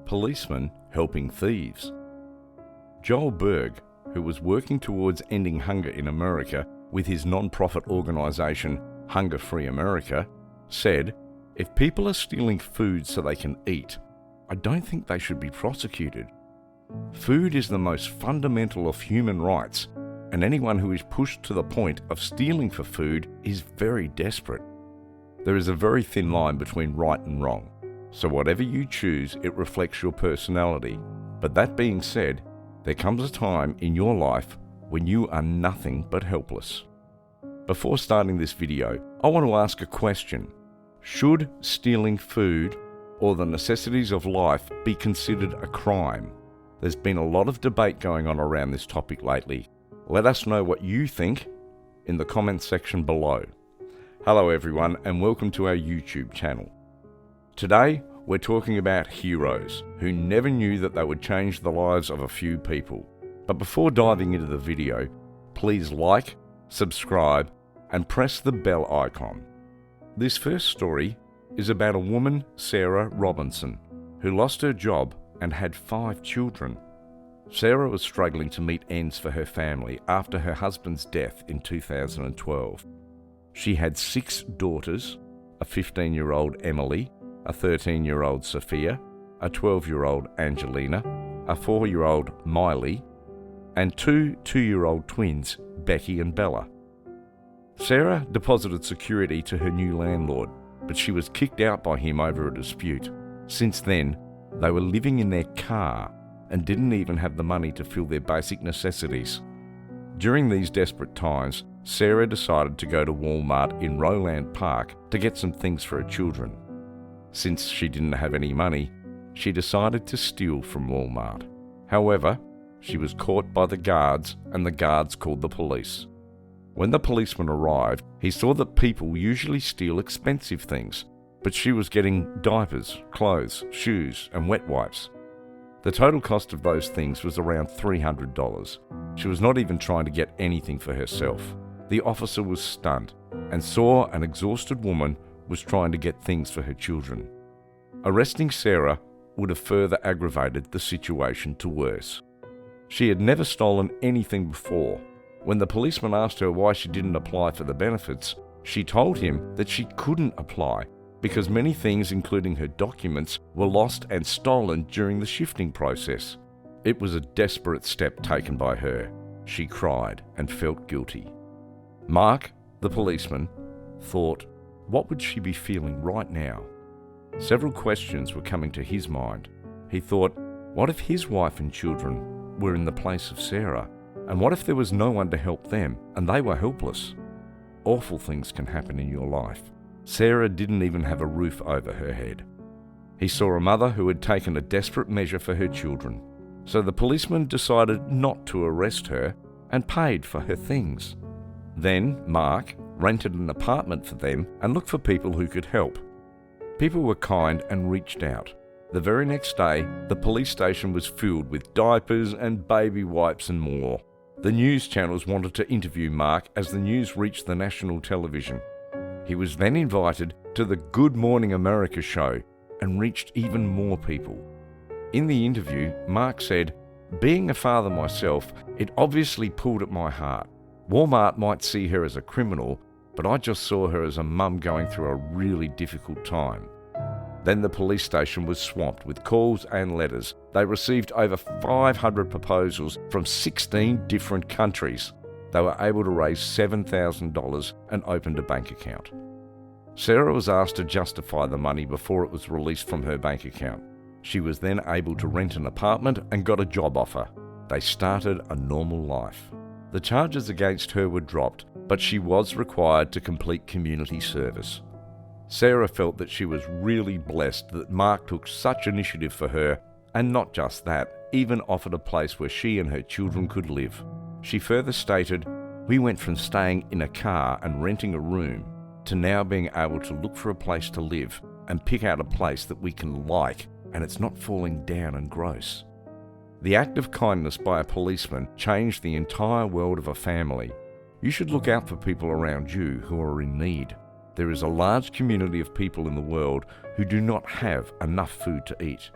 Policemen helping thieves. Joel Berg, who was working towards ending hunger in America with his non-profit organisation Hunger Free America, said, "If people are stealing food so they can eat, I don't think they should be prosecuted. Food is the most fundamental of human rights, and anyone who is pushed to the point of stealing for food is very desperate. There is a very thin line between right and wrong, so whatever you choose, it reflects your personality. But that being said, there comes a time in your life when you are nothing but helpless." Before starting this video, I want to ask a question. Should stealing food or the necessities of life be considered a crime? There's been a lot of debate going on around this topic lately. Let us know what you think in the comments section below. Hello everyone, and welcome to our YouTube channel. Today, we're talking about heroes who never knew that they would change the lives of a few people. But before diving into the video, please like, subscribe, and press the bell icon. This first story is about a woman, Sarah Robinson, who lost her job and had 5 children. Sarah was struggling to meet ends for her family after her husband's death in 2012. She had 6 daughters, a 15-year-old Emily, a 13-year-old Sophia, a 12-year-old Angelina, a 4-year-old Miley, and 2 2-year-old twins, Becky and Bella. Sarah deposited security to her new landlord, but she was kicked out by him over a dispute. Since then, they were living in their car and didn't even have the money to fill their basic necessities. During these desperate times, Sarah decided to go to Walmart in Roland Park to get some things for her children. Since she didn't have any money, she decided to steal from Walmart. However, she was caught by the guards, and the guards called the police. When the policeman arrived, he saw that people usually steal expensive things, but she was getting diapers, clothes, shoes, and wet wipes. The total cost of those things was around $300. She was not even trying to get anything for herself. The officer was stunned and saw an exhausted woman was trying to get things for her children. Arresting Sarah would have further aggravated the situation to worse. She had never stolen anything before. When the policeman asked her why she didn't apply for the benefits, she told him that she couldn't apply because many things, including her documents, were lost and stolen during the shifting process. It was a desperate step taken by her. She cried and felt guilty. Mark, the policeman, thought, what would she be feeling right now? Several questions were coming to his mind. He thought, what if his wife and children were in the place of Sarah? And what if there was no one to help them and they were helpless? Awful things can happen in your life. Sarah didn't even have a roof over her head. He saw a mother who had taken a desperate measure for her children. So the policeman decided not to arrest her and paid for her things. Then Mark rented an apartment for them and looked for people who could help. People were kind and reached out. The very next day, the police station was filled with diapers and baby wipes and more. The news channels wanted to interview Mark as the news reached the national television. He was then invited to the Good Morning America show and reached even more people. In the interview, Mark said, "Being a father myself, it obviously pulled at my heart. Walmart might see her as a criminal, but I just saw her as a mum going through a really difficult time." Then the police station was swamped with calls and letters. They received over 500 proposals from 16 different countries. They were able to raise $7,000 and opened a bank account. Sarah was asked to justify the money before it was released from her bank account. She was then able to rent an apartment and got a job offer. They started a normal life. The charges against her were dropped, but she was required to complete community service. Sarah felt that she was really blessed that Mark took such initiative for her, and not just that, even offered a place where she and her children could live. She further stated, "We went from staying in a car and renting a room to now being able to look for a place to live and pick out a place that we can like and it's not falling down and gross." The act of kindness by a policeman changed the entire world of a family. You should look out for people around you who are in need. There is a large community of people in the world who do not have enough food to eat.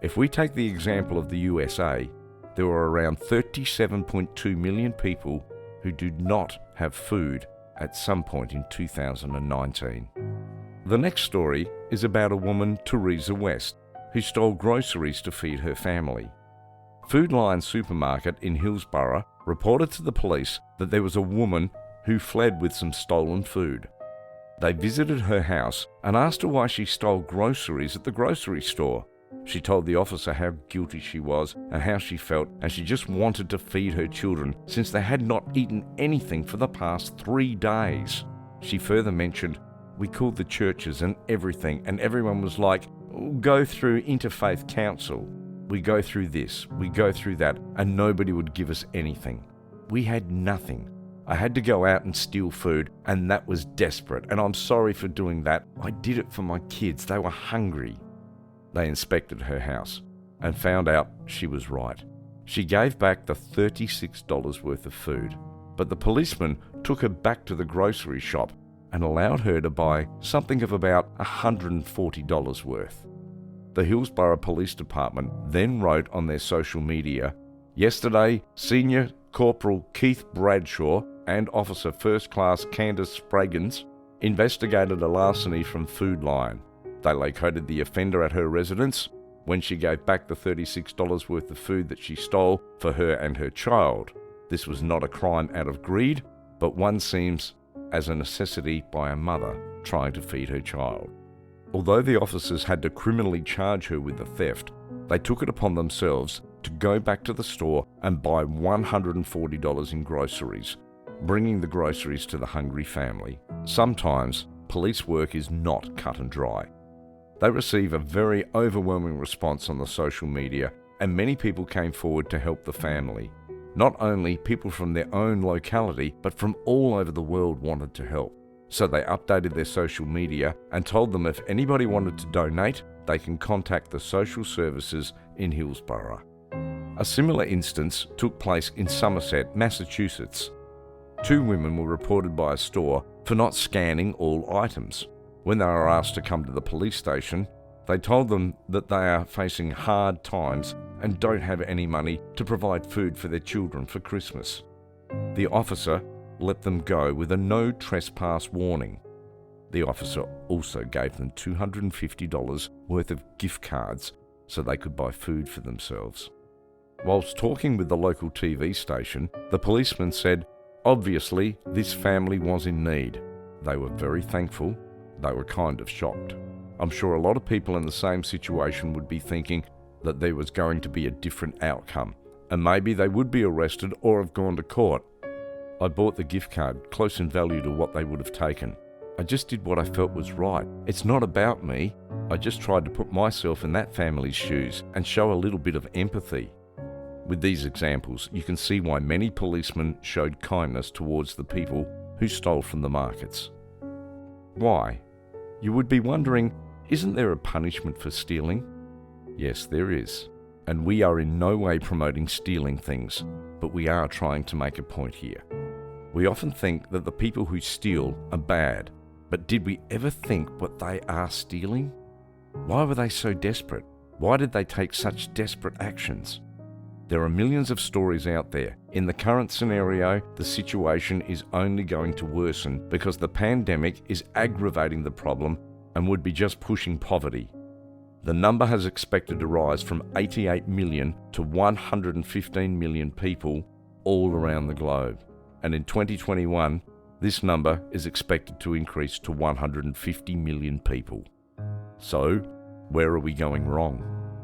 If we take the example of the USA, there were around 37.2 million people who did not have food at some point in 2019. The next story is about a woman, Teresa West, who stole groceries to feed her family. Food Lion Supermarket in Hillsborough reported to the police that there was a woman who fled with some stolen food. They visited her house and asked her why she stole groceries at the grocery store. She told the officer how guilty she was and how she felt, and she just wanted to feed her children since they had not eaten anything for the past 3 days. She further mentioned, "We called the churches and everything, and everyone was like, go through interfaith council. We go through this, we go through that, and nobody would give us anything. We had nothing. I had to go out and steal food, and that was desperate, and I'm sorry for doing that. I did it for my kids. They were hungry." They inspected her house and found out she was right. She gave back the $36 worth of food, but the policeman took her back to the grocery shop and allowed her to buy something of about $140 worth. The Hillsborough Police Department then wrote on their social media, "Yesterday, Senior Corporal Keith Bradshaw and Officer First Class Candace Spraggins investigated a larceny from Food Lion. They located the offender at her residence when she gave back the $36 worth of food that she stole for her and her child. This was not a crime out of greed, but one seems as a necessity by a mother trying to feed her child." Although the officers had to criminally charge her with the theft, they took it upon themselves to go back to the store and buy $140 in groceries, bringing the groceries to the hungry family. Sometimes police work is not cut and dry. They receive a very overwhelming response on the social media, and many people came forward to help the family. Not only people from their own locality, but from all over the world wanted to help. So they updated their social media and told them if anybody wanted to donate, they can contact the social services in Hillsborough. A similar instance took place in Somerset, Massachusetts. 2 women were reported by a store for not scanning all items. When they were asked to come to the police station, they told them that they are facing hard times and don't have any money to provide food for their children for Christmas. The officer let them go with a no trespass warning. The officer also gave them $250 worth of gift cards so they could buy food for themselves. Whilst talking with the local TV station, the policeman said, "Obviously, this family was in need. They were very thankful. They were kind of shocked." I'm sure a lot of people in the same situation would be thinking that there was going to be a different outcome, and maybe they would be arrested or have gone to court. I bought the gift card, close in value to what they would have taken. I just did what I felt was right. It's not about me. I just tried to put myself in that family's shoes and show a little bit of empathy. With these examples, you can see why many policemen showed kindness towards the people who stole from the markets. Why? You would be wondering, isn't there a punishment for stealing? Yes, there is. And we are in no way promoting stealing things, but we are trying to make a point here. We often think that the people who steal are bad, but did we ever think what they are stealing? Why were they so desperate? Why did they take such desperate actions? There are millions of stories out there. In the current scenario, the situation is only going to worsen because the pandemic is aggravating the problem and would be just pushing poverty. The number has expected to rise from 88 million to 115 million people all around the globe. And in 2021, this number is expected to increase to 150 million people. So, where are we going wrong?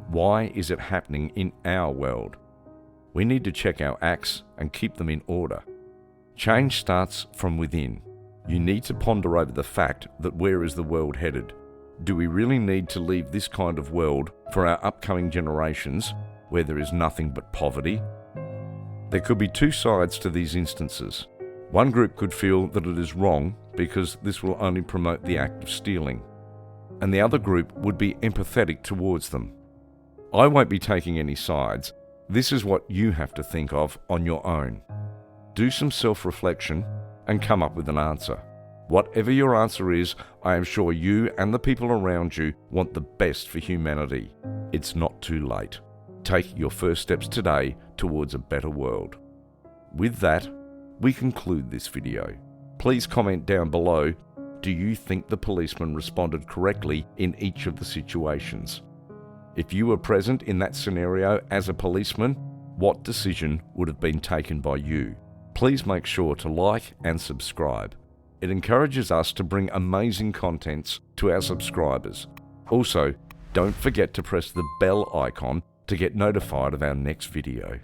Why is it happening in our world? We need to check our acts and keep them in order. Change starts from within. You need to ponder over the fact that where is the world headed? Do we really need to leave this kind of world for our upcoming generations where there is nothing but poverty? There could be 2 sides to these instances. One group could feel that it is wrong because this will only promote the act of stealing, and the other group would be empathetic towards them. I won't be taking any sides. This is what you have to think of on your own. Do some self-reflection and come up with an answer. Whatever your answer is, I am sure you and the people around you want the best for humanity. it's not too late. Take your first steps today towards a better world. With that, we conclude this video. Please comment down below, do you think the policeman responded correctly in each of the situations? If you were present in that scenario as a policeman, what decision would have been taken by you? Please make sure to like and subscribe. It encourages us to bring amazing contents to our subscribers. Also, don't forget to press the bell icon to get notified of our next video.